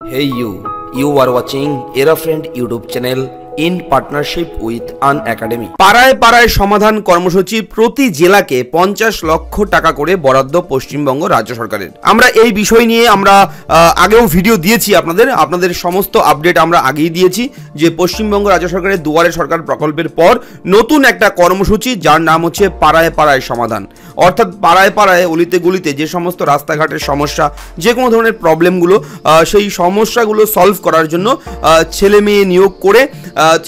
Hey you are watching Aerofriend YouTube channel in partnership with An Academy। পাড়ায় পাড়ায় সমাধান কর্মসূচি প্রতি জেলাকে 50 লক্ষ টাকা করে বরাদ্দ পশ্চিমবঙ্গ রাজ্য সরকারের। আমরা এই বিষয় নিয়ে আগেও ভিডিও দিয়েছি আপনাদের সমস্ত আপডেট আমরা আগেই দিয়েছি যে পশ্চিমবঙ্গ রাজ্য সরকারের দুয়ারে সরকার প্রকল্পের পর নতুন একটা কর্মসূচি যার নাম হচ্ছে পাড়ায় পাড়ায় সমাধান। অর্থাৎ পাড়ায় পাড়ায় অলিতে গলিতে যে সমস্ত রাস্তাঘাটের সমস্যা, যে কোনো ধরনের প্রবলেমগুলো, সেই সমস্যাগুলো সলভ করার জন্য ছেলে মেয়ে নিয়োগ করে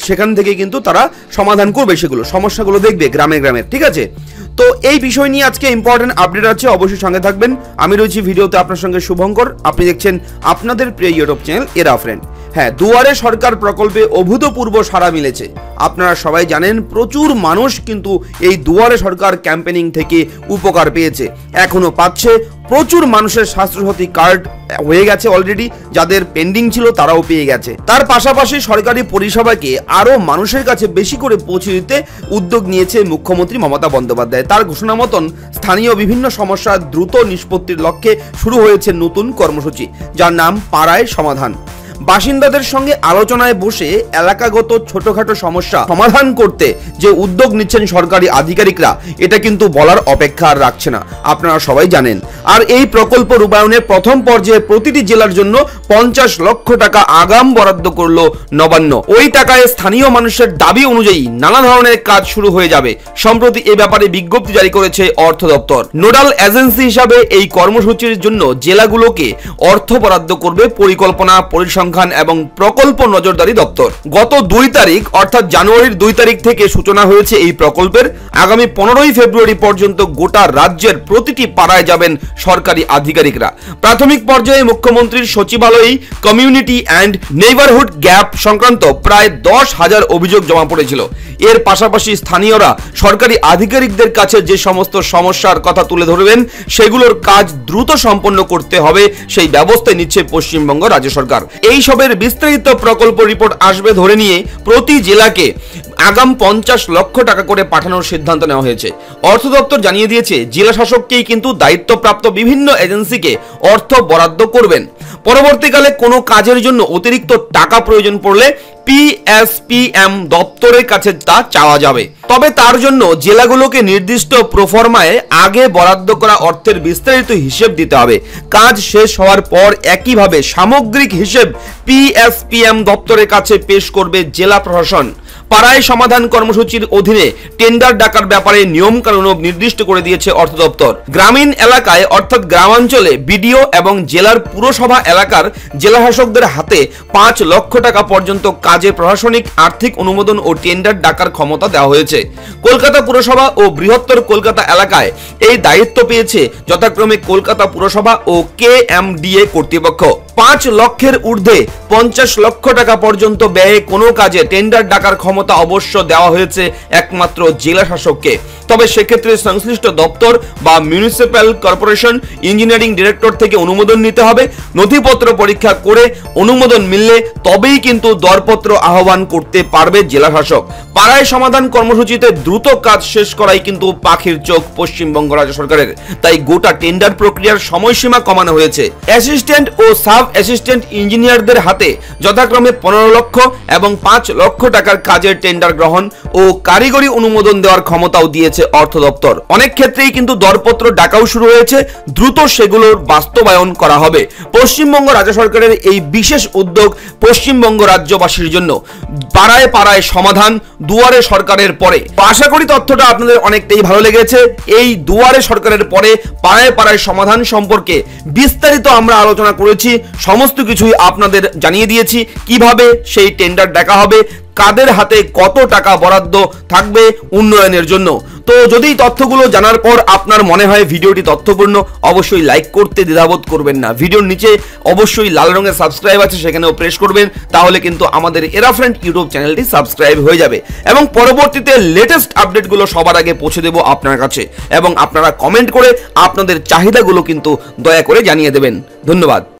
সেখান থেকে কিন্তু তারা সমাধান করবে, সেগুলো সমস্যাগুলো দেখবে গ্রামে গ্রামে। ঠিক আছে, তো এই বিষয় নিয়ে আজকে ইম্পর্টেন্ট আপডেট আছে, অবশ্যই সঙ্গে থাকবেন। আমি রয়েছি ভিডিওতে আপনার সঙ্গে শুভঙ্কর, আপনি দেখছেন আপনাদের প্রিয় ইউটিউব চ্যানেল এরাফ্রেন্ড। হ্যাঁ, দুয়ারে সরকার প্রকল্পে অভূতপূর্ব সাড়া মিলেছে। আপনারা সবাই জানেন প্রচুর মানুষ কিন্তু এই দুয়ারে সরকার ক্যাম্পেনিং থেকে উপকার পেয়েছে, এখনো পাচ্ছে। প্রচুর মানুষের স্বাস্থ্যসাথী কার্ড হয়ে গেছে অলরেডি, যাদের পেন্ডিং ছিল তারাও পেয়ে গেছে। তার পাশাপাশি সরকারি পরিষেবাকে আরও মানুষের কাছে বেশি করে পৌঁছে দিতে উদ্যোগ নিয়েছে মুখ্যমন্ত্রী মমতা বন্দ্যোপাধ্যায়। তার ঘোষণা মতন স্থানীয় বিভিন্ন সমস্যার দ্রুত নিষ্পত্তির লক্ষ্যে শুরু হয়েছে নতুন কর্মসূচি, যার নাম পাড়ায় সমাধান। বাসিন্দাদের সঙ্গে আলোচনায় বসে এলাকাগত ছোটখাটো সমস্যা সমাধান করতে যে উদ্যোগ নিচ্ছেন সরকারি আধিকারিকরা, এটা কিন্তু বলার অপেক্ষা আর রাখছে না, আপনারা সবাই জানেন। আর এই প্রকল্প রূপায়ণের প্রথম পর্যায়ে প্রতিটি জেলার জন্য 50 লক্ষ টাকা আগাম বরাদ্দ করলো নবান্ন। ওই টাকায় স্থানীয় মানুষের দাবি অনুযায়ী নানা ধরনের কাজ শুরু হয়ে যাবে। সম্প্রতি এ ব্যাপারে বিজ্ঞপ্তি জারি করেছে অর্থ দপ্তর। নোডাল এজেন্সি হিসাবে এই কর্মসূচির জন্য জেলাগুলোকে অর্থ বরাদ্দ করবে পরিকল্পনা, পরিসংখ্যান এবং প্রকল্প নজরদারি দপ্তর। গত 2 তারিখ অর্থাৎ জানুয়ারির 2 তারিখ থেকে সূচনা হয়েছে এই প্রকল্পের। আগামী 15ই ফেব্রুয়ারি পর্যন্ত গোটা রাজ্যের প্রতিটি পাড়ায় যাবেন সরকারি আধিকারিকরা। প্রাথমিক পর্যায়ে মুখ্যমন্ত্রীর সচিবালয়ে কমিউনিটি অ্যান্ড নেইবারহুড গ্যাপ সংক্রান্ত প্রায় 10,000 অভিযোগ জমা পড়েছিল। এর পাশাপাশি স্থানীয়রা সরকারি আধিকারিকদের কাছে যে সমস্ত সমস্যার কথা তুলে ধরবেন, সেগুলোর কাজ দ্রুত সম্পন্ন করতে হবে, সেই ব্যবস্থা নিচ্ছে পশ্চিমবঙ্গ রাজ্য সরকার। এই সবের বিস্তারিত প্রকল্প রিপোর্ট আসবে ধরে নিয়ে প্রতি জেলাকে আগাম 50 লক্ষ টাকা করে পাঠানোর সিদ্ধান্ত নেওয়া হয়েছে। অর্থ দপ্তর জানিয়ে দিয়েছে জেলা শাসককেই কিন্তু দায়িত্বপ্রাপ্ত বিভিন্ন এজেন্সিকে অর্থ বরাদ্দ করবেন। পরবর্তীকালে কোনো কাজের জন্য অতিরিক্ত টাকা প্রয়োজন পড়লে PSPM দপ্তরের কাছে তা চাওয়া যাবে। তবে তার জন্য জেলাগুলোকে নির্দিষ্ট প্রোফর্মায় আগে বরাদ্দ করা অর্থের বিস্তারিত হিসেব দিতে হবে। কাজ শেষ হওয়ার পর একইভাবে সামগ্রিক হিসেব PSPM দপ্তরের কাছে পেশ করবে জেলা প্রশাসন। পাড়ায় সমাধান কর্মসূচির অধীনে টেন্ডার ডাকার ব্যাপারে নিয়ম কানুনও নির্দিষ্ট করে দিয়েছে অর্থ দপ্তর। গ্রামীণ এলাকায় অর্থাৎ গ্রামাঞ্চলে বিডিও এবং জেলার পুরসভা এলাকার জেলাশাসকদের হাতে 5 লক্ষ টাকা পর্যন্ত কাজে প্রশাসনিক আর্থিক অনুমোদন ও টেন্ডার ডাকার ক্ষমতা দেওয়া হয়েছে। কলকাতা পুরসভা ও বৃহত্তর কলকাতা এলাকায় এই দায়িত্ব পেয়েছে যথাক্রমে কলকাতা পুরসভা ও KMDA কর্তৃপক্ষ। 5 লক্ষের ঊর্ধ্বে 50 লক্ষ টাকা পর্যন্ত ব্যয়ে কোনো কাজে টেন্ডার ডাকার ক্ষমতা অবশ্য দেওয়া হয়েছে একমাত্র জেলা শাসককে। তবে সেক্ষেত্রে সংশ্লিষ্ট দপ্তর বা মিউনিসিপ্যাল কর্পোরেশন ইঞ্জিনিয়ারিং ডিরেক্টর থেকে অনুমোদন নিতে হবে। নথিপত্র পরীক্ষা করে অনুমোদন মিললে তবেই কিন্তু দরপত্র আহ্বান করতে পারবে জেলা শাসক। পাড়ায় সমাধান কর্মসূচিতে দ্রুত কাজ শেষ করাই কিন্তু পাখির চোখ পশ্চিমবঙ্গ রাজ্য সরকারের। তাই গোটা টেন্ডার প্রক্রিয়ার সময়সীমা কমানো হয়েছে। অ্যাসিস্ট্যান্ট ও সাব অ্যাসিস্ট্যান্ট ইঞ্জিনিয়ারদের হাতে যথাক্রমে 15 লক্ষ এবং 5 লক্ষ টাকার কাজের টেন্ডার গ্রহণ ও কারিগরি অনুমোদন দেওয়ার ক্ষমতাও দিয়েছে অর্থ দপ্তর। অনেক ক্ষেত্রেই কিন্তু দরপত্র ডাকাও শুরু হয়েছে, দ্রুত সেগুলোর বাস্তবায়ন করা হবে। পশ্চিমবঙ্গ রাজ্য সরকারের এই বিশেষ উদ্যোগ পশ্চিমবঙ্গ রাজ্যবাসীর জন্য পাড়ায় পাড়ায় সমাধান দুয়ারে সরকারের পরে। আশা করি তথ্যটা আপনাদের অনেকটাই ভালো লেগেছে। এই দুয়ারে সরকারের পরে পাড়ায় পাড়ায় সমাধান সম্পর্কে বিস্তারিত আমরা আলোচনা করেছি, সমস্ত কিছুই আপনাদের জানিয়ে দিয়েছি। কিভাবে সেই টেন্ডার ডাকা হবে, কাদের হাতে কত টাকা বরাদ্দ থাকবে উন্নয়নের জন্য। তো যদি তথ্যগুলো জানার পর আপনার মনে হয় ভিডিওটি তথ্যপূর্ণ, অবশ্যই লাইক করতে দ্বিধাবোধ করবেন না। ভিডিওর নিচে অবশ্যই লাল রঙের সাবস্ক্রাইব আছে, সেখানেও প্রেস করবেন, তাহলে কিন্তু আমাদের এরাফ্রেন্ড ইউটিউব চ্যানেলটি সাবস্ক্রাইব হয়ে যাবে এবং পরবর্তীতে লেটেস্ট আপডেটগুলো সবার আগে পৌঁছে দেব আপনার কাছে। এবং আপনারা কমেন্ট করে আপনাদের চাহিদাগুলো কিন্তু দয়া করে জানিয়ে দেবেন। ধন্যবাদ।